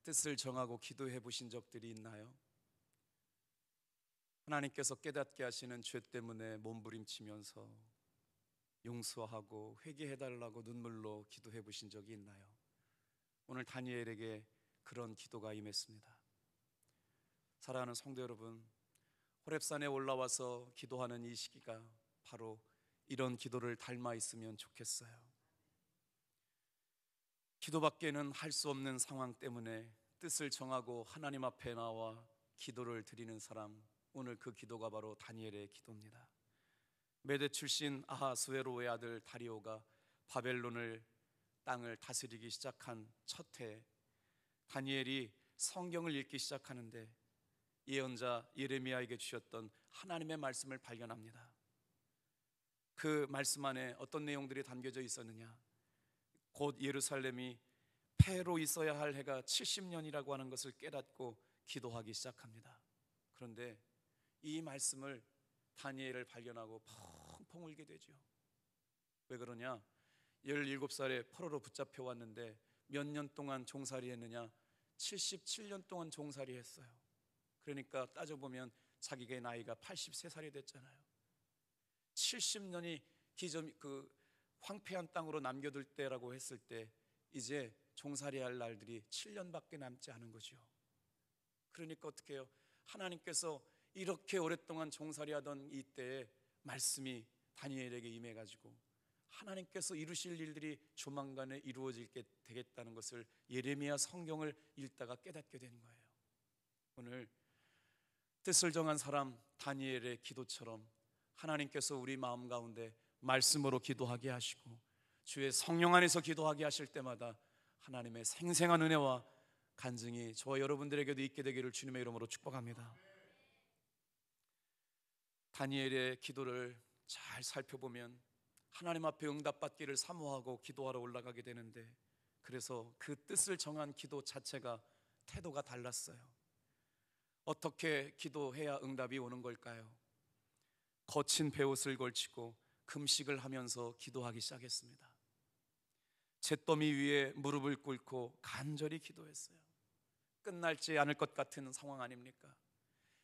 뜻을 정하고 기도해 보신 적들이 있나요? 하나님께서 깨닫게 하시는 죄 때문에 몸부림치면서 용서하고 회개해 달라고 눈물로 기도해 보신 적이 있나요? 오늘 다니엘에게 그런 기도가 임했습니다. 사랑하는 성도 여러분, 호렙산에 올라와서 기도하는 이 시기가 바로 이런 기도를 닮아 있으면 좋겠어요. 기도밖에는 할 수 없는 상황 때문에 뜻을 정하고 하나님 앞에 나와 기도를 드리는 사람, 오늘 그 기도가 바로 다니엘의 기도입니다. 메대 출신 아하스웨로의 아들 다리오가 바벨론을 땅을 다스리기 시작한 첫 해, 다니엘이 성경을 읽기 시작하는데 예언자 예레미야에게 주셨던 하나님의 말씀을 발견합니다. 그 말씀 안에 어떤 내용들이 담겨져 있었느냐? 곧 예루살렘이 폐로 있어야 할 해가 70년이라고 하는 것을 깨닫고 기도하기 시작합니다. 그런데 이 말씀을 다니엘을 발견하고 펑펑 울게 되죠. 왜 그러냐? 17살에 포로로 붙잡혀 왔는데 몇 년 동안 종살이 했느냐? 77년 동안 종살이 했어요. 그러니까 따져보면 자기의 나이가 83살이 됐잖아요. 70년이 그 황폐한 땅으로 남겨둘 때라고 했을 때 이제 종살이 할 날들이 7년밖에 남지 않은 거죠. 그러니까 어떻게 해요? 하나님께서 이렇게 오랫동안 종살이 하던 이때에 말씀이 다니엘에게 임해가지고 하나님께서 이루실 일들이 조만간에 이루어지게 되겠다는 것을 예레미야 성경을 읽다가 깨닫게 된 거예요. 오늘 뜻을 정한 사람 다니엘의 기도처럼 하나님께서 우리 마음 가운데 말씀으로 기도하게 하시고 주의 성령 안에서 기도하게 하실 때마다 하나님의 생생한 은혜와 간증이 저와 여러분들에게도 있게 되기를 주님의 이름으로 축복합니다. 다니엘의 기도를 잘 살펴보면 하나님 앞에 응답받기를 사모하고 기도하러 올라가게 되는데, 그래서 그 뜻을 정한 기도 자체가 태도가 달랐어요. 어떻게 기도해야 응답이 오는 걸까요? 거친 베옷을 걸치고 금식을 하면서 기도하기 시작했습니다. 잿더미 위에 무릎을 꿇고 간절히 기도했어요. 끝날지 않을 것 같은 상황 아닙니까?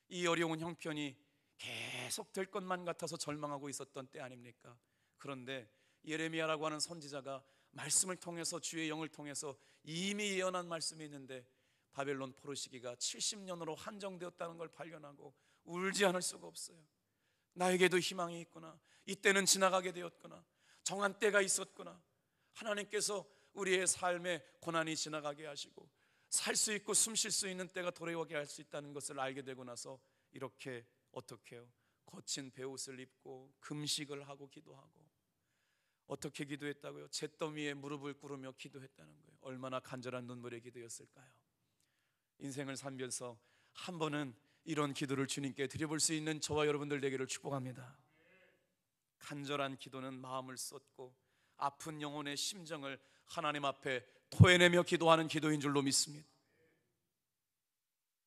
이 어려운 형편이 계속 될 것만 같아서 절망하고 있었던 때 아닙니까? 그런데 예레미야라고 하는 선지자가 말씀을 통해서, 주의 영을 통해서 이미 예언한 말씀이 있는데 바벨론 포로 시기가 70년으로 한정되었다는 걸 발견하고 울지 않을 수가 없어요. 나에게도 희망이 있구나. 이때는 지나가게 되었구나. 정한 때가 있었구나. 하나님께서 우리의 삶에 고난이 지나가게 하시고 살 수 있고 숨 쉴 수 있는 때가 돌아오게 할 수 있다는 것을 알게 되고 나서 이렇게 어떻게 해요? 거친 베옷을 입고 금식을 하고 기도하고. 어떻게 기도했다고요? 잿더미에 무릎을 꿇으며 기도했다는 거예요. 얼마나 간절한 눈물의 기도였을까요? 인생을 살면서 한 번은 이런 기도를 주님께 드려볼 수 있는 저와 여러분들 되기를 축복합니다. 간절한 기도는 마음을 쏟고 아픈 영혼의 심정을 하나님 앞에 토해내며 기도하는 기도인 줄로 믿습니다.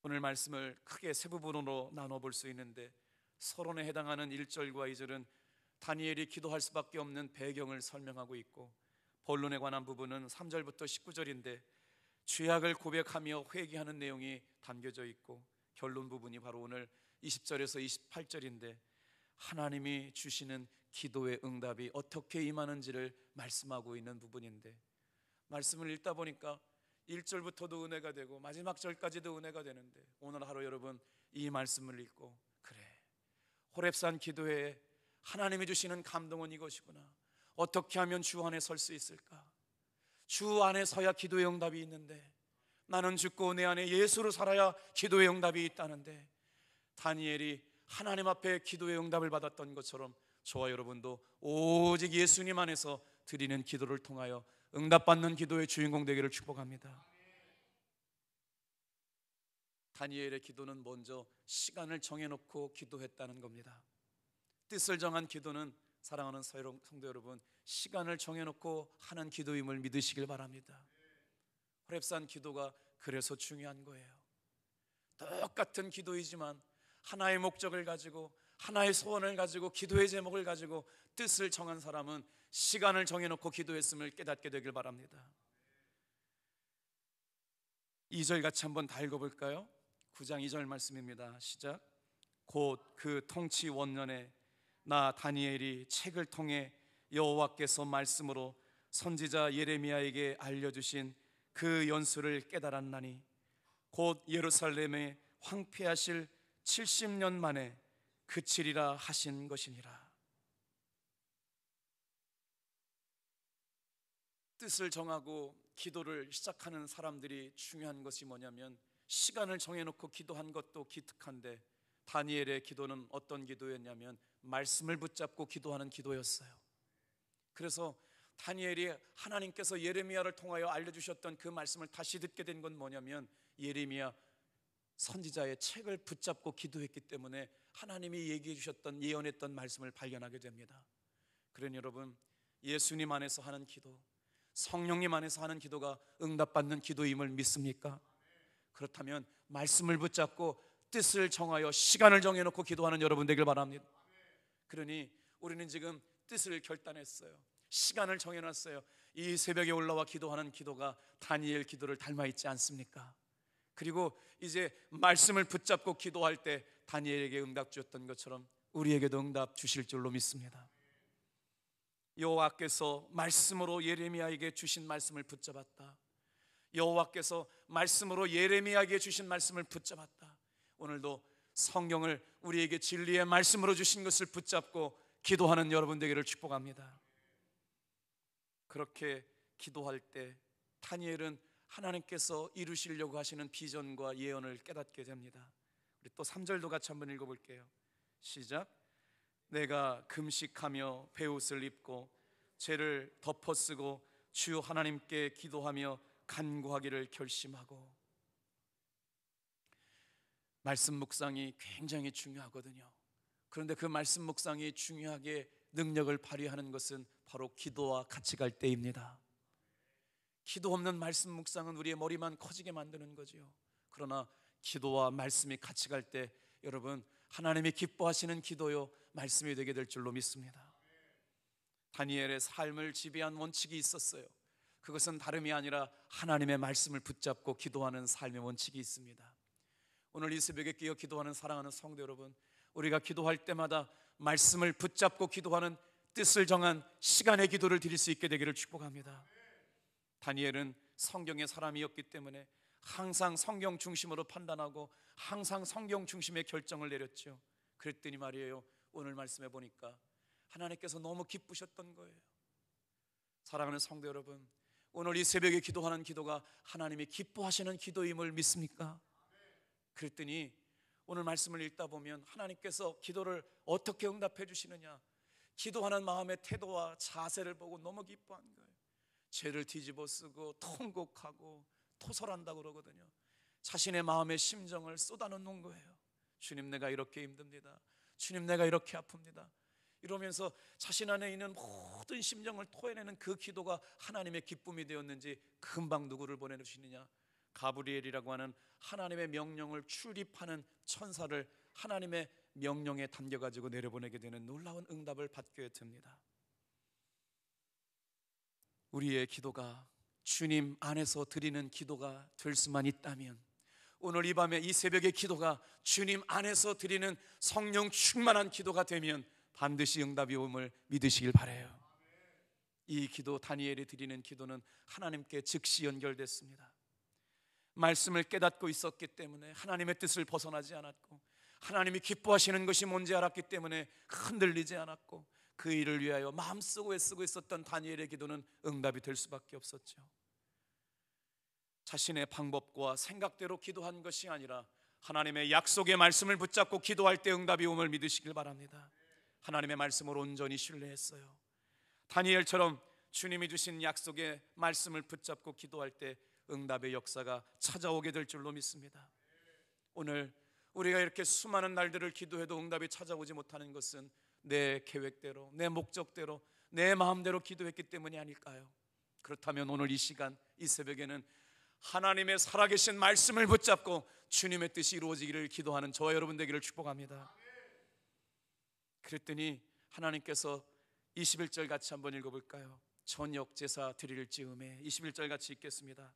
오늘 말씀을 크게 세 부분으로 나눠볼 수 있는데, 서론에 해당하는 1절과 2절은 다니엘이 기도할 수밖에 없는 배경을 설명하고 있고, 본론에 관한 부분은 3절부터 19절인데 죄악을 고백하며 회개하는 내용이 담겨져 있고, 결론 부분이 바로 오늘 20절에서 28절인데 하나님이 주시는 기도의 응답이 어떻게 임하는지를 말씀하고 있는 부분인데, 말씀을 읽다 보니까 1절부터도 은혜가 되고 마지막 절까지도 은혜가 되는데, 오늘 하루 여러분 이 말씀을 읽고, 그래, 호렙산 기도회에 하나님이 주시는 감동은 이것이구나. 어떻게 하면 주 안에 설 수 있을까? 주 안에 서야 기도의 응답이 있는데, 나는 죽고 내 안에 예수로 살아야 기도의 응답이 있다는데, 다니엘이 하나님 앞에 기도의 응답을 받았던 것처럼 저와 여러분도 오직 예수님 안에서 드리는 기도를 통하여 응답받는 기도의 주인공 되기를 축복합니다. 다니엘의 기도는 먼저 시간을 정해놓고 기도했다는 겁니다. 뜻을 정한 기도는, 사랑하는 성도 여러분, 시간을 정해놓고 하는 기도임을 믿으시길 바랍니다. 호렙산 기도가 그래서 중요한 거예요. 똑같은 기도이지만 하나의 목적을 가지고, 하나의 소원을 가지고, 기도의 제목을 가지고 뜻을 정한 사람은 시간을 정해놓고 기도했음을 깨닫게 되길 바랍니다. 2절 같이 한번 다 읽어볼까요? 9장 2절 말씀입니다. 시작. 곧 그 통치 원년에 나 다니엘이 책을 통해 여호와께서 말씀으로 선지자 예레미야에게 알려주신 그 연수를 깨달았나니 곧 예루살렘에 황폐하실 70년 만에 그치리라 하신 것이니라. 뜻을 정하고 기도를 시작하는 사람들이 중요한 것이 뭐냐면 시간을 정해놓고 기도한 것도 기특한데 다니엘의 기도는 어떤 기도였냐면 말씀을 붙잡고 기도하는 기도였어요. 그래서 다니엘이 하나님께서 예레미야를 통하여 알려주셨던 그 말씀을 다시 듣게 된 건 뭐냐면 예레미야 선지자의 책을 붙잡고 기도했기 때문에 하나님이 얘기해 주셨던 예언했던 말씀을 발견하게 됩니다. 그러니 여러분, 예수님 안에서 하는 기도, 성령님 안에서 하는 기도가 응답받는 기도임을 믿습니까? 그렇다면 말씀을 붙잡고 뜻을 정하여 시간을 정해놓고 기도하는 여러분 되길 바랍니다. 그러니 우리는 지금 뜻을 결단했어요. 시간을 정해놨어요. 이 새벽에 올라와 기도하는 기도가 다니엘 기도를 닮아 있지 않습니까? 그리고 이제 말씀을 붙잡고 기도할 때 다니엘에게 응답 주셨던 것처럼 우리에게도 응답 주실 줄로 믿습니다. 여호와께서 말씀으로 예레미야에게 주신 말씀을 붙잡았다. 여호와께서 말씀으로 예레미야에게 주신 말씀을 붙잡았다. 오늘도 성경을 우리에게 진리의 말씀으로 주신 것을 붙잡고 기도하는 여러분 되기를 축복합니다. 그렇게 기도할 때 다니엘은 하나님께서 이루시려고 하시는 비전과 예언을 깨닫게 됩니다. 우리 또 3절도 같이 한번 읽어볼게요. 시작. 내가 금식하며 베옷을 입고 죄를 덮어쓰고 주 하나님께 기도하며 간구하기를 결심하고. 말씀 묵상이 굉장히 중요하거든요. 그런데 그 말씀 묵상이 중요하게 능력을 발휘하는 것은 바로 기도와 같이 갈 때입니다. 기도 없는 말씀 묵상은 우리의 머리만 커지게 만드는 거죠. 그러나 기도와 말씀이 같이 갈 때 여러분, 하나님이 기뻐하시는 기도요 말씀이 되게 될 줄로 믿습니다. 다니엘의 삶을 지배한 원칙이 있었어요. 그것은 다름이 아니라 하나님의 말씀을 붙잡고 기도하는 삶의 원칙이 있습니다. 오늘 이 새벽에 끼어 기도하는 사랑하는 성도 여러분, 우리가 기도할 때마다 말씀을 붙잡고 기도하는 뜻을 정한 시간의 기도를 드릴 수 있게 되기를 축복합니다. 다니엘은 성경의 사람이었기 때문에 항상 성경 중심으로 판단하고 항상 성경 중심의 결정을 내렸죠. 그랬더니 말이에요, 오늘 말씀해 보니까 하나님께서 너무 기쁘셨던 거예요. 사랑하는 성도 여러분, 오늘 이 새벽에 기도하는 기도가 하나님이 기뻐하시는 기도임을 믿습니까? 그랬더니 오늘 말씀을 읽다 보면 하나님께서 기도를 어떻게 응답해 주시느냐, 기도하는 마음의 태도와 자세를 보고 너무 기뻐한 거예요. 죄를 뒤집어 쓰고 통곡하고 토설한다고 그러거든요. 자신의 마음의 심정을 쏟아놓는 거예요. 주님, 내가 이렇게 힘듭니다. 주님, 내가 이렇게 아픕니다. 이러면서 자신 안에 있는 모든 심정을 토해내는 그 기도가 하나님의 기쁨이 되었는지 금방 누구를 보내주시느냐, 가브리엘이라고 하는 하나님의 명령을 출입하는 천사를 하나님의 명령에 담겨가지고 내려보내게 되는 놀라운 응답을 받게 됩니다. 우리의 기도가 주님 안에서 드리는 기도가 될 수만 있다면, 오늘 이 밤에 이 새벽의 기도가 주님 안에서 드리는 성령 충만한 기도가 되면 반드시 응답이 옴을 믿으시길 바라요. 이 기도, 다니엘이 드리는 기도는 하나님께 즉시 연결됐습니다. 말씀을 깨닫고 있었기 때문에 하나님의 뜻을 벗어나지 않았고, 하나님이 기뻐하시는 것이 뭔지 알았기 때문에 흔들리지 않았고, 그 일을 위하여 마음쓰고 애쓰고 있었던 다니엘의 기도는 응답이 될 수밖에 없었죠. 자신의 방법과 생각대로 기도한 것이 아니라 하나님의 약속의 말씀을 붙잡고 기도할 때 응답이 옴을 믿으시길 바랍니다. 하나님의 말씀을 온전히 신뢰했어요. 다니엘처럼 주님이 주신 약속의 말씀을 붙잡고 기도할 때 응답의 역사가 찾아오게 될 줄로 믿습니다. 오늘 우리가 이렇게 수많은 날들을 기도해도 응답이 찾아오지 못하는 것은 내 계획대로, 내 목적대로, 내 마음대로 기도했기 때문이 아닐까요? 그렇다면 오늘 이 시간, 이 새벽에는 하나님의 살아계신 말씀을 붙잡고 주님의 뜻이 이루어지기를 기도하는 저와 여러분 되기를 축복합니다. 그랬더니 하나님께서 21절 같이 한번 읽어볼까요? 저녁 제사 드릴 즈음에 21절 같이 읽겠습니다.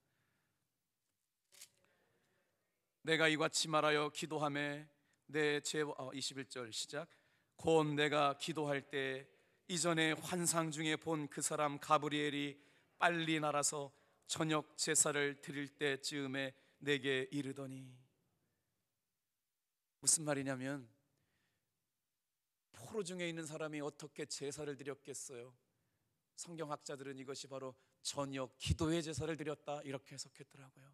내가 이같이 말하여 기도하매 내 죄와 21절 시작. 곧 내가 기도할 때 이전에 환상 중에 본 그 사람 가브리엘이 빨리 날아서 저녁 제사를 드릴 때쯤에 내게 이르더니. 무슨 말이냐면 포로 중에 있는 사람이 어떻게 제사를 드렸겠어요? 성경학자들은 이것이 바로 저녁 기도의 제사를 드렸다 이렇게 해석했더라고요.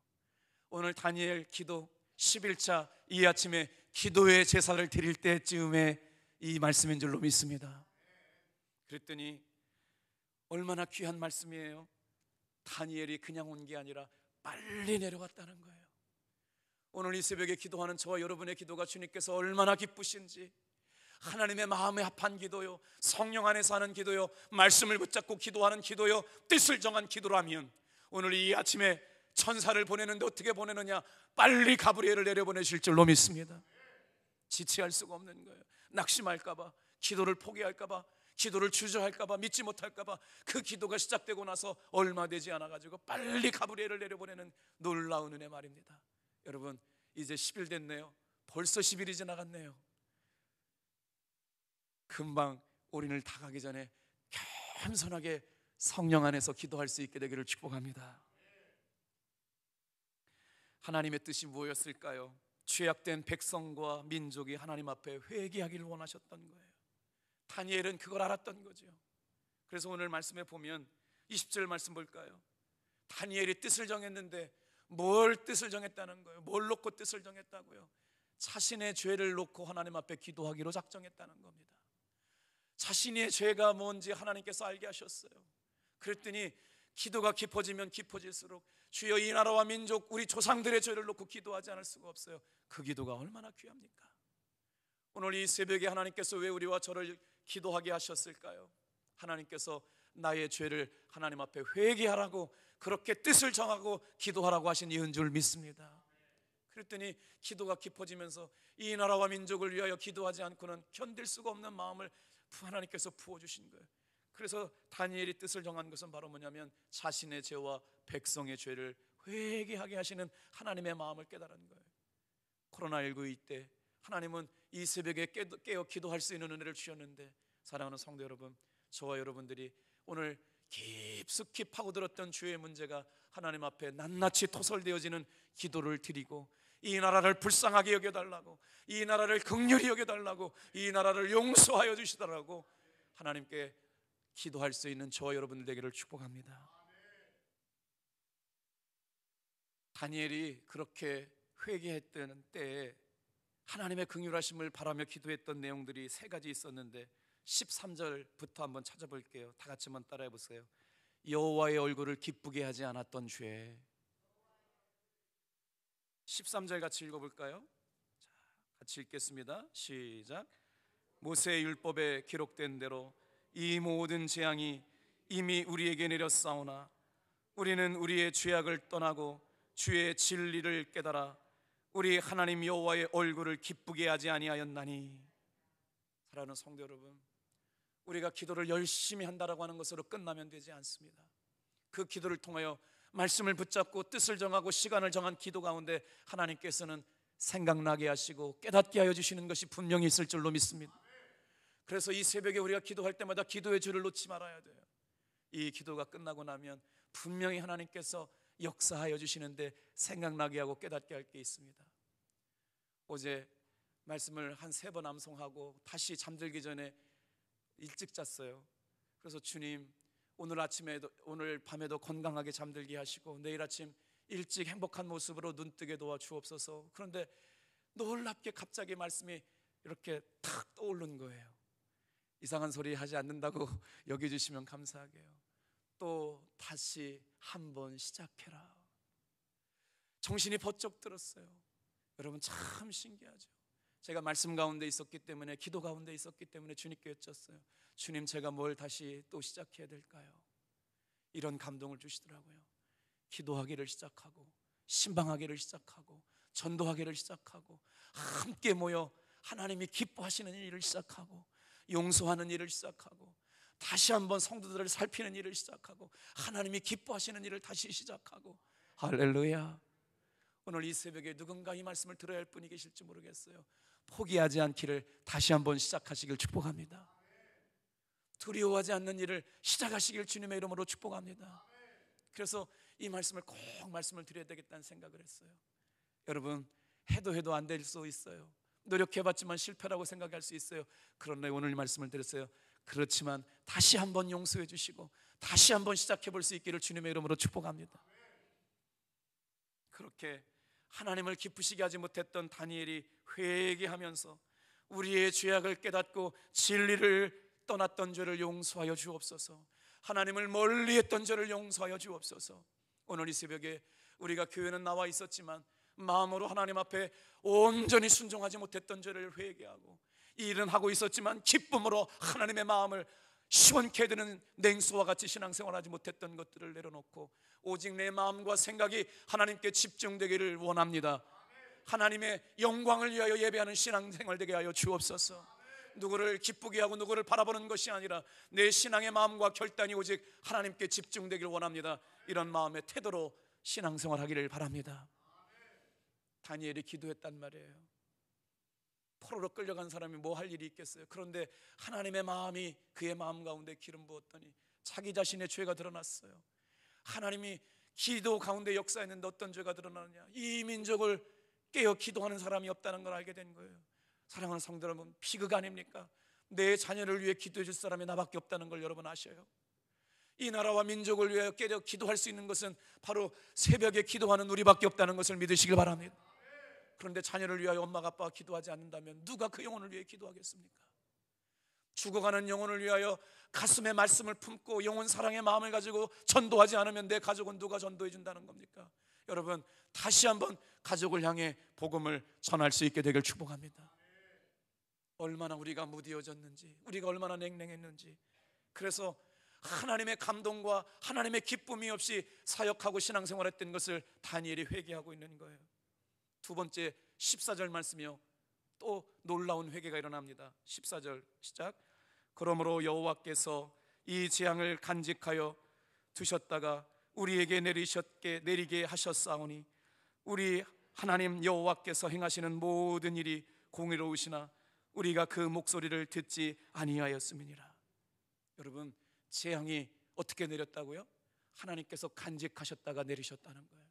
오늘 다니엘 기도 11차 이 아침에 기도의 제사를 드릴 때쯤에 이 말씀인 줄로 믿습니다. 그랬더니 얼마나 귀한 말씀이에요. 다니엘이 그냥 온 게 아니라 빨리 내려갔다는 거예요. 오늘 이 새벽에 기도하는 저와 여러분의 기도가 주님께서 얼마나 기쁘신지, 하나님의 마음에 합한 기도요, 성령 안에서 하는 기도요, 말씀을 붙잡고 기도하는 기도요, 뜻을 정한 기도라면 오늘 이 아침에 천사를 보내는데 어떻게 보내느냐? 빨리 가브리엘을 내려보내실 줄로 믿습니다. 지체할 수가 없는 거예요. 낙심할까봐, 기도를 포기할까봐, 기도를 주저할까봐, 믿지 못할까봐 그 기도가 시작되고 나서 얼마 되지 않아가지고 빨리 가브리엘을 내려보내는 놀라운 은혜 말입니다. 여러분, 이제 10일 됐네요. 벌써 10일이 지나갔네요. 금방 우리를 다 가기 전에 겸손하게 성령 안에서 기도할 수 있게 되기를 축복합니다. 하나님의 뜻이 무엇이었을까요? 죄악된 백성과 민족이 하나님 앞에 회개하기를 원하셨던 거예요. 다니엘은 그걸 알았던 거죠. 그래서 오늘 말씀에 보면 20절 말씀 볼까요? 다니엘이 뜻을 정했는데 뭘 뜻을 정했다는 거예요? 뭘 놓고 뜻을 정했다고요? 자신의 죄를 놓고 하나님 앞에 기도하기로 작정했다는 겁니다. 자신의 죄가 뭔지 하나님께서 알게 하셨어요. 그랬더니 기도가 깊어지면 깊어질수록 주여 이 나라와 민족 우리 조상들의 죄를 놓고 기도하지 않을 수가 없어요. 그 기도가 얼마나 귀합니까? 오늘 이 새벽에 하나님께서 왜 우리와 저를 기도하게 하셨을까요? 하나님께서 나의 죄를 하나님 앞에 회개하라고 그렇게 뜻을 정하고 기도하라고 하신 이유인 줄 믿습니다. 그랬더니 기도가 깊어지면서 이 나라와 민족을 위하여 기도하지 않고는 견딜 수가 없는 마음을 하나님께서 부어주신 거예요. 그래서 다니엘이 뜻을 정한 것은 바로 뭐냐면 자신의 죄와 백성의 죄를 회개하게 하시는 하나님의 마음을 깨달은 거예요. 코로나19 이때 하나님은 이 새벽에 깨어 기도할 수 있는 은혜를 주셨는데, 사랑하는 성도 여러분, 저와 여러분들이 오늘 깊숙이 파고들었던 죄의 문제가 하나님 앞에 낱낱이 토설되어지는 기도를 드리고 이 나라를 불쌍하게 여겨달라고, 이 나라를 긍휼히 여겨달라고, 이 나라를 용서하여 주시더라고 하나님께 기도할 수 있는 저와 여러분들 되기를 축복합니다. 다니엘이 그렇게 회개했던 때에 하나님의 긍휼하심을 바라며 기도했던 내용들이 세 가지 있었는데 13절부터 한번 찾아볼게요. 다 같이 한번 따라해 보세요. 여호와의 얼굴을 기쁘게 하지 않았던 죄. 13절 같이 읽어볼까요? 자, 같이 읽겠습니다. 시작. 모세의 율법에 기록된 대로 이 모든 재앙이 이미 우리에게 내렸사오나 우리는 우리의 죄악을 떠나고 주의 진리를 깨달아 우리 하나님 여호와의 얼굴을 기쁘게 하지 아니하였나니. 사랑하는 성도 여러분, 우리가 기도를 열심히 한다라고 하는 것으로 끝나면 되지 않습니다. 그 기도를 통하여 말씀을 붙잡고 뜻을 정하고 시간을 정한 기도 가운데 하나님께서는 생각나게 하시고 깨닫게 하여 주시는 것이 분명히 있을 줄로 믿습니다. 그래서 이 새벽에 우리가 기도할 때마다 기도의 줄을 놓지 말아야 돼요. 이 기도가 끝나고 나면 분명히 하나님께서 역사하여 주시는데 생각나게 하고 깨닫게 할 게 있습니다. 어제 말씀을 한 3번 암송하고 다시 잠들기 전에 일찍 잤어요. 그래서 주님, 오늘 아침에도 오늘 밤에도 건강하게 잠들게 하시고 내일 아침 일찍 행복한 모습으로 눈뜨게 도와 주옵소서. 그런데 놀랍게 갑자기 말씀이 이렇게 탁 떠오른 거예요. 이상한 소리 하지 않는다고 여겨주시면 감사하게요. 또 다시 한번 시작해라. 정신이 번쩍 들었어요. 여러분, 참 신기하죠. 제가 말씀 가운데 있었기 때문에, 기도 가운데 있었기 때문에 주님께 여쭸어요. 주님, 제가 뭘 다시 또 시작해야 될까요? 이런 감동을 주시더라고요. 기도하기를 시작하고 신방하기를 시작하고 전도하기를 시작하고 함께 모여 하나님이 기뻐하시는 일을 시작하고 용서하는 일을 시작하고 다시 한번 성도들을 살피는 일을 시작하고 하나님이 기뻐하시는 일을 다시 시작하고. 할렐루야. 오늘 이 새벽에 누군가 이 말씀을 들어야 할 분이 계실지 모르겠어요. 포기하지 않기를 다시 한번 시작하시길 축복합니다. 두려워하지 않는 일을 시작하시길 주님의 이름으로 축복합니다. 그래서 이 말씀을 꼭 말씀을 드려야 되겠다는 생각을 했어요. 여러분, 해도 안 될 수 있어요. 노력해봤지만 실패라고 생각할 수 있어요. 그런데 오늘 이 말씀을 드렸어요. 그렇지만 다시 한번 용서해 주시고 다시 한번 시작해 볼 수 있기를 주님의 이름으로 축복합니다. 그렇게 하나님을 기쁘시게 하지 못했던 다니엘이 회개하면서 우리의 죄악을 깨닫고 진리를 떠났던 죄를 용서하여 주옵소서. 하나님을 멀리했던 죄를 용서하여 주옵소서. 오늘 이 새벽에 우리가 교회는 나와 있었지만 마음으로 하나님 앞에 온전히 순종하지 못했던 죄를 회개하고, 일은 하고 있었지만 기쁨으로 하나님의 마음을 시원케 해드는 냉수와 같이 신앙생활하지 못했던 것들을 내려놓고 오직 내 마음과 생각이 하나님께 집중되기를 원합니다. 하나님의 영광을 위하여 예배하는 신앙생활 되게 하여 주옵소서. 누구를 기쁘게 하고 누구를 바라보는 것이 아니라 내 신앙의 마음과 결단이 오직 하나님께 집중되기를 원합니다. 이런 마음의 태도로 신앙생활하기를 바랍니다. 다니엘이 기도했단 말이에요. 포로로 끌려간 사람이 뭐 할 일이 있겠어요. 그런데 하나님의 마음이 그의 마음 가운데 기름 부었더니 자기 자신의 죄가 드러났어요. 하나님이 기도 가운데 역사했는데 어떤 죄가 드러나느냐, 이 민족을 깨어 기도하는 사람이 없다는 걸 알게 된 거예요. 사랑하는 성도 여러분, 비극 아닙니까? 내 자녀를 위해 기도해 줄 사람이 나밖에 없다는 걸 여러분 아셔요? 이 나라와 민족을 위하여 깨어 기도할 수 있는 것은 바로 새벽에 기도하는 우리밖에 없다는 것을 믿으시길 바랍니다. 그런데 자녀를 위하여 엄마가 아빠가 기도하지 않는다면 누가 그 영혼을 위해 기도하겠습니까? 죽어가는 영혼을 위하여 가슴에 말씀을 품고 영혼 사랑의 마음을 가지고 전도하지 않으면 내 가족은 누가 전도해 준다는 겁니까? 여러분, 다시 한번 가족을 향해 복음을 전할 수 있게 되길 축복합니다. 얼마나 우리가 무디어졌는지, 우리가 얼마나 냉랭했는지. 그래서 하나님의 감동과 하나님의 기쁨이 없이 사역하고 신앙생활했던 것을 다니엘이 회개하고 있는 거예요. 두 번째 14절 말씀이요, 또 놀라운 회개가 일어납니다. 14절 시작. 그러므로 여호와께서 이 재앙을 간직하여 두셨다가 우리에게 내리게 하셨사오니 우리 하나님 여호와께서 행하시는 모든 일이 공의로우시나 우리가 그 목소리를 듣지 아니하였음이니라. 여러분, 재앙이 어떻게 내렸다고요? 하나님께서 간직하셨다가 내리셨다는 거예요.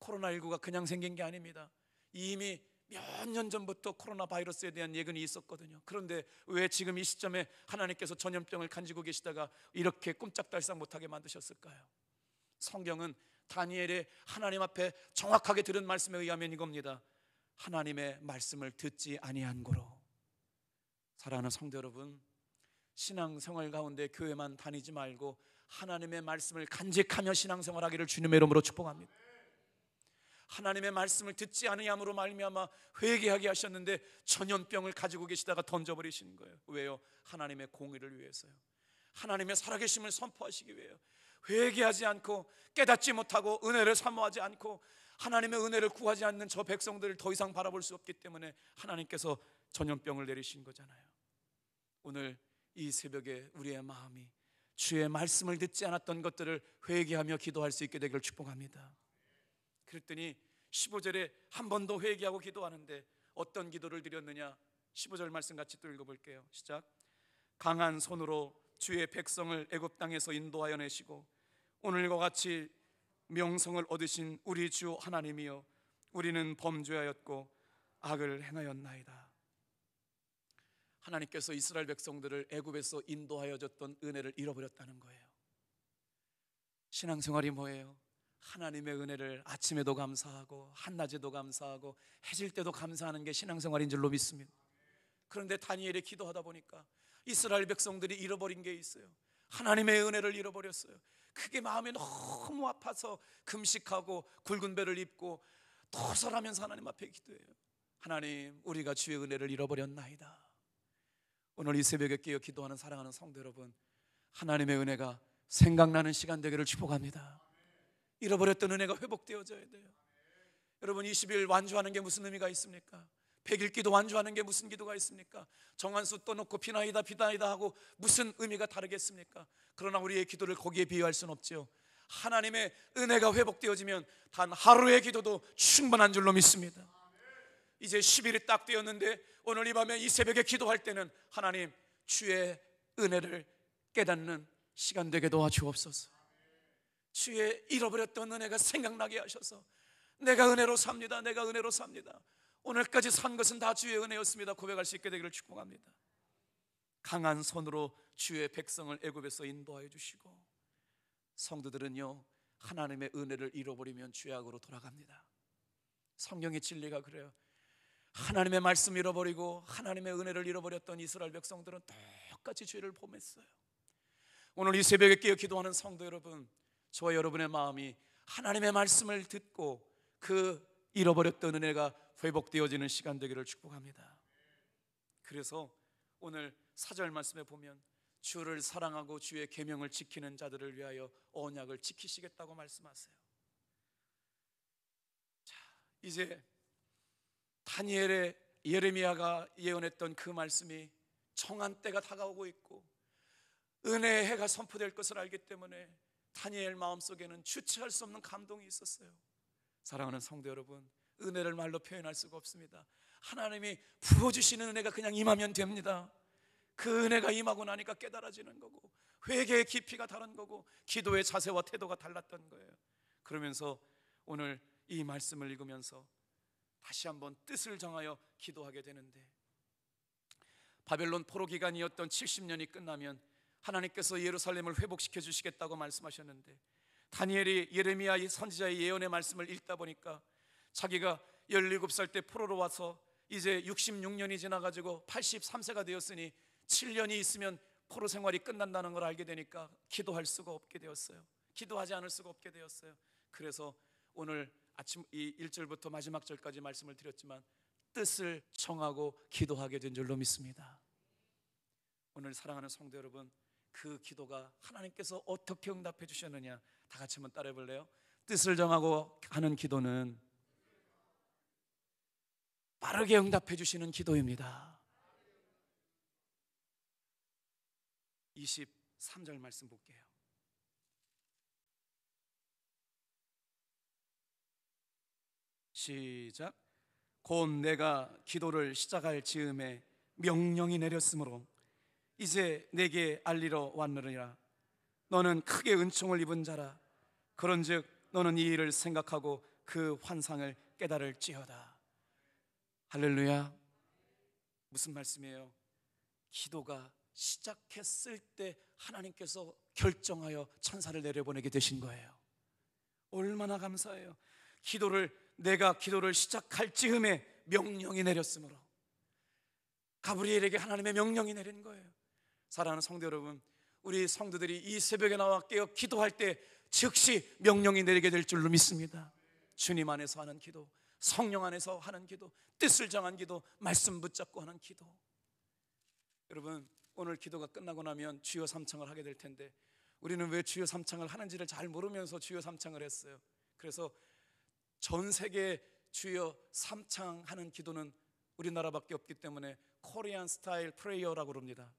코로나19가 그냥 생긴 게 아닙니다. 이미 몇 년 전부터 코로나 바이러스에 대한 예견이 있었거든요. 그런데 왜 지금 이 시점에 하나님께서 전염병을 가지고 계시다가 이렇게 꼼짝달싹 못하게 만드셨을까요? 성경은 다니엘의 하나님 앞에 정확하게 들은 말씀에 의하면 이겁니다. 하나님의 말씀을 듣지 아니한 고로. 사랑하는 성도 여러분, 신앙생활 가운데 교회만 다니지 말고 하나님의 말씀을 간직하며 신앙생활하기를 주님의 이름으로 축복합니다. 하나님의 말씀을 듣지 아니함으로 말미암아 회개하게 하셨는데 전염병을 가지고 계시다가 던져버리시는 거예요. 왜요? 하나님의 공의를 위해서요. 하나님의 살아계심을 선포하시기 위해요. 회개하지 않고 깨닫지 못하고 은혜를 사모하지 않고 하나님의 은혜를 구하지 않는 저 백성들을 더 이상 바라볼 수 없기 때문에 하나님께서 전염병을 내리신 거잖아요. 오늘 이 새벽에 우리의 마음이 주의 말씀을 듣지 않았던 것들을 회개하며 기도할 수 있게 되기를 축복합니다. 그랬더니 15절에 한 번 더 회개하고 기도하는데 어떤 기도를 드렸느냐? 15절 말씀 같이 또 읽어볼게요. 시작. 강한 손으로 주의 백성을 애굽 땅에서 인도하여 내시고 오늘과 같이 명성을 얻으신 우리 주 하나님이여, 우리는 범죄하였고 악을 행하였나이다. 하나님께서 이스라엘 백성들을 애굽에서 인도하여 줬던 은혜를 잃어버렸다는 거예요. 신앙생활이 뭐예요? 하나님의 은혜를 아침에도 감사하고 한낮에도 감사하고 해질 때도 감사하는 게 신앙생활인 줄로 믿습니다. 그런데 다니엘이 기도하다 보니까 이스라엘 백성들이 잃어버린 게 있어요. 하나님의 은혜를 잃어버렸어요. 그게 마음에 너무 아파서 금식하고 굵은 배를 입고 토설하면서 하나님 앞에 기도해요. 하나님, 우리가 주의 은혜를 잃어버렸나이다. 오늘 이 새벽에 깨어 기도하는 사랑하는 성도 여러분, 하나님의 은혜가 생각나는 시간 되기를 축복합니다. 잃어버렸던 은혜가 회복되어져야 돼요. 여러분, 20일 완주하는 게 무슨 의미가 있습니까? 100일 기도 완주하는 게 무슨 기도가 있습니까? 정한수 떠놓고 비나이다 하고 무슨 의미가 다르겠습니까? 그러나 우리의 기도를 거기에 비유할 수는 없지요. 하나님의 은혜가 회복되어지면 단 하루의 기도도 충분한 줄로 믿습니다. 이제 10일이 딱 되었는데 오늘 이 밤에 이 새벽에 기도할 때는 하나님 주의 은혜를 깨닫는 시간 되게 도와주옵소서. 주의 잃어버렸던 은혜가 생각나게 하셔서 내가 은혜로 삽니다, 내가 은혜로 삽니다, 오늘까지 산 것은 다 주의 은혜였습니다 고백할 수 있게 되기를 축복합니다. 강한 손으로 주의 백성을 애굽에서 인도하여 주시고, 성도들은요 하나님의 은혜를 잃어버리면 죄악으로 돌아갑니다. 성경의 진리가 그래요. 하나님의 말씀 잃어버리고 하나님의 은혜를 잃어버렸던 이스라엘 백성들은 똑같이 죄를 범했어요. 오늘 이 새벽에 깨어 기도하는 성도 여러분, 저와 여러분의 마음이 하나님의 말씀을 듣고 그 잃어버렸던 은혜가 회복되어지는 시간 되기를 축복합니다. 그래서 오늘 4절 말씀에 보면 주를 사랑하고 주의 계명을 지키는 자들을 위하여 언약을 지키시겠다고 말씀하세요. 자, 이제 다니엘의 예레미야가 예언했던 그 말씀이 정한 때가 다가오고 있고 은혜의 해가 선포될 것을 알기 때문에 다니엘 마음속에는 주체할 수 없는 감동이 있었어요. 사랑하는 성도 여러분, 은혜를 말로 표현할 수가 없습니다. 하나님이 부어주시는 은혜가 그냥 임하면 됩니다. 그 은혜가 임하고 나니까 깨달아지는 거고, 회개의 깊이가 다른 거고, 기도의 자세와 태도가 달랐던 거예요. 그러면서 오늘 이 말씀을 읽으면서 다시 한번 뜻을 정하여 기도하게 되는데, 바벨론 포로 기간이었던 70년이 끝나면 하나님께서 예루살렘을 회복시켜 주시겠다고 말씀하셨는데, 다니엘이 예레미야 선지자의 예언의 말씀을 읽다 보니까 자기가 17살 때 포로로 와서 이제 66년이 지나가지고 83세가 되었으니 7년이 있으면 포로 생활이 끝난다는 걸 알게 되니까 기도할 수가 없게 되었어요. 기도하지 않을 수가 없게 되었어요. 그래서 오늘 아침 이 1절부터 마지막 절까지 말씀을 드렸지만 뜻을 정하고 기도하게 된 줄로 믿습니다. 오늘 사랑하는 성도 여러분, 그 기도가 하나님께서 어떻게 응답해 주셨느냐 다 같이 한번 따라해 볼래요? 뜻을 정하고 하는 기도는 빠르게 응답해 주시는 기도입니다. 23절 말씀 볼게요. 시작. 곧 내가 기도를 시작할 즈음에 명령이 내렸으므로 이제 내게 알리러 왔느니라. 너는 크게 은총을 입은 자라. 그런즉 너는 이 일을 생각하고 그 환상을 깨달을지어다. 할렐루야. 무슨 말씀이에요? 기도가 시작했을 때 하나님께서 결정하여 천사를 내려보내게 되신 거예요. 얼마나 감사해요. 내가 기도를 시작할 즈음에 명령이 내렸으므로, 가브리엘에게 하나님의 명령이 내린 거예요. 사랑하는 성도 여러분, 우리 성도들이 이 새벽에 나와 깨어 기도할 때 즉시 명령이 내리게 될 줄로 믿습니다. 주님 안에서 하는 기도, 성령 안에서 하는 기도, 뜻을 정한 기도, 말씀 붙잡고 하는 기도. 여러분, 오늘 기도가 끝나고 나면 주여 삼창을 하게 될 텐데 우리는 왜 주여 삼창을 하는지를 잘 모르면서 주여 삼창을 했어요. 그래서 전 세계 주여 삼창하는 기도는 우리나라밖에 없기 때문에 코리안 스타일 프레이어라고 그럽니다.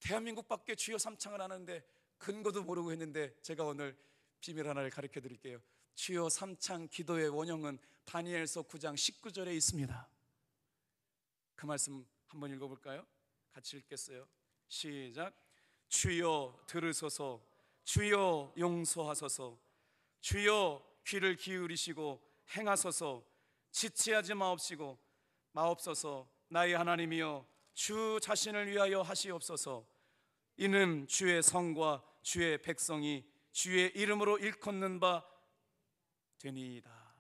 대한민국밖에 주여 삼창을 하는데 근거도 모르고 했는데 제가 오늘 비밀 하나를 가르쳐 드릴게요. 주여 삼창 기도의 원형은 다니엘서 9장 19절에 있습니다. 그 말씀 한번 읽어볼까요? 같이 읽겠어요. 시작. 주여 들으소서, 주여 용서하소서, 주여 귀를 기울이시고 행하소서, 지체하지 마옵소서. 나의 하나님이여, 주 자신을 위하여 하시옵소서. 이는 주의 성과 주의 백성이 주의 이름으로 일컫는 바 되니이다.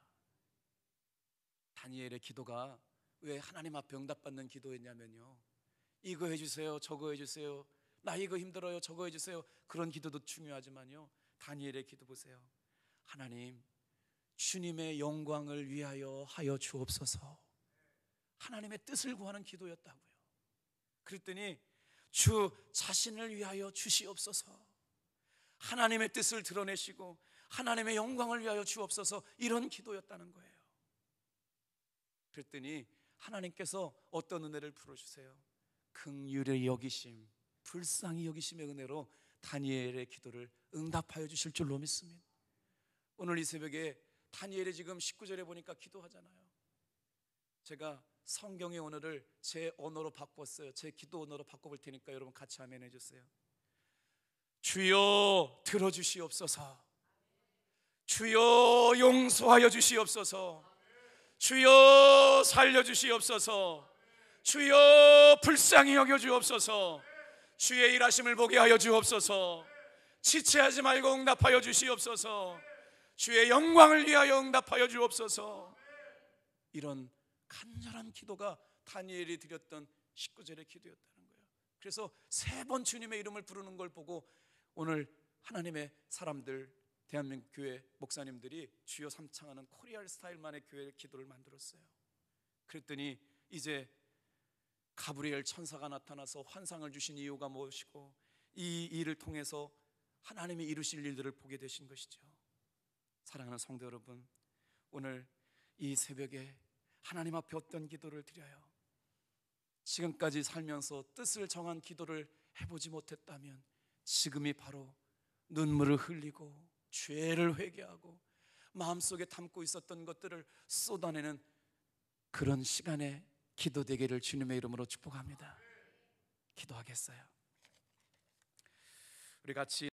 다니엘의 기도가 왜 하나님 앞에 응답받는 기도였냐면요, 이거 해주세요, 저거 해주세요, 나 이거 힘들어요, 저거 해주세요, 그런 기도도 중요하지만요, 다니엘의 기도 보세요. 하나님, 주님의 영광을 위하여 하여 주옵소서. 하나님의 뜻을 구하는 기도였다고요. 그랬더니 주 자신을 위하여 주시옵소서, 하나님의 뜻을 드러내시고 하나님의 영광을 위하여 주옵소서, 이런 기도였다는 거예요. 그랬더니 하나님께서 어떤 은혜를 풀어주세요? 긍휼히 여기심, 불쌍히 여기심의 은혜로 다니엘의 기도를 응답하여 주실 줄로 믿습니다. 오늘 이 새벽에 다니엘이 지금 19절에 보니까 기도하잖아요. 제가 성경의 언어를 제 언어로 바꿨어요. 제 기도 언어로 바꿔볼 테니까 여러분 같이 아멘 해주세요. 주여 들어주시옵소서. 주여 용서하여 주시옵소서. 주여 살려주시옵소서. 주여 불쌍히 여겨 주옵소서. 주의 일하심을 보게 하여 주옵소서. 지체하지 말고 응답하여 주시옵소서. 주의 영광을 위하여 응답하여 주옵소서. 이런 간절한 기도가 다니엘이 드렸던 19절의 기도였다는 거예요. 그래서 3번 주님의 이름을 부르는 걸 보고 오늘 하나님의 사람들, 대한민국 교회 목사님들이 주여 삼창하는 코리아 스타일만의 교회 기도를 만들었어요. 그랬더니 이제 가브리엘 천사가 나타나서 환상을 주신 이유가 무엇이고 이 일을 통해서 하나님이 이루실 일들을 보게 되신 것이죠. 사랑하는 성도 여러분, 오늘 이 새벽에 하나님 앞에 어떤 기도를 드려요? 지금까지 살면서 뜻을 정한 기도를 해보지 못했다면 지금이 바로 눈물을 흘리고 죄를 회개하고 마음속에 담고 있었던 것들을 쏟아내는 그런 시간에 기도되기를 주님의 이름으로 축복합니다. 기도하겠어요. 우리 같이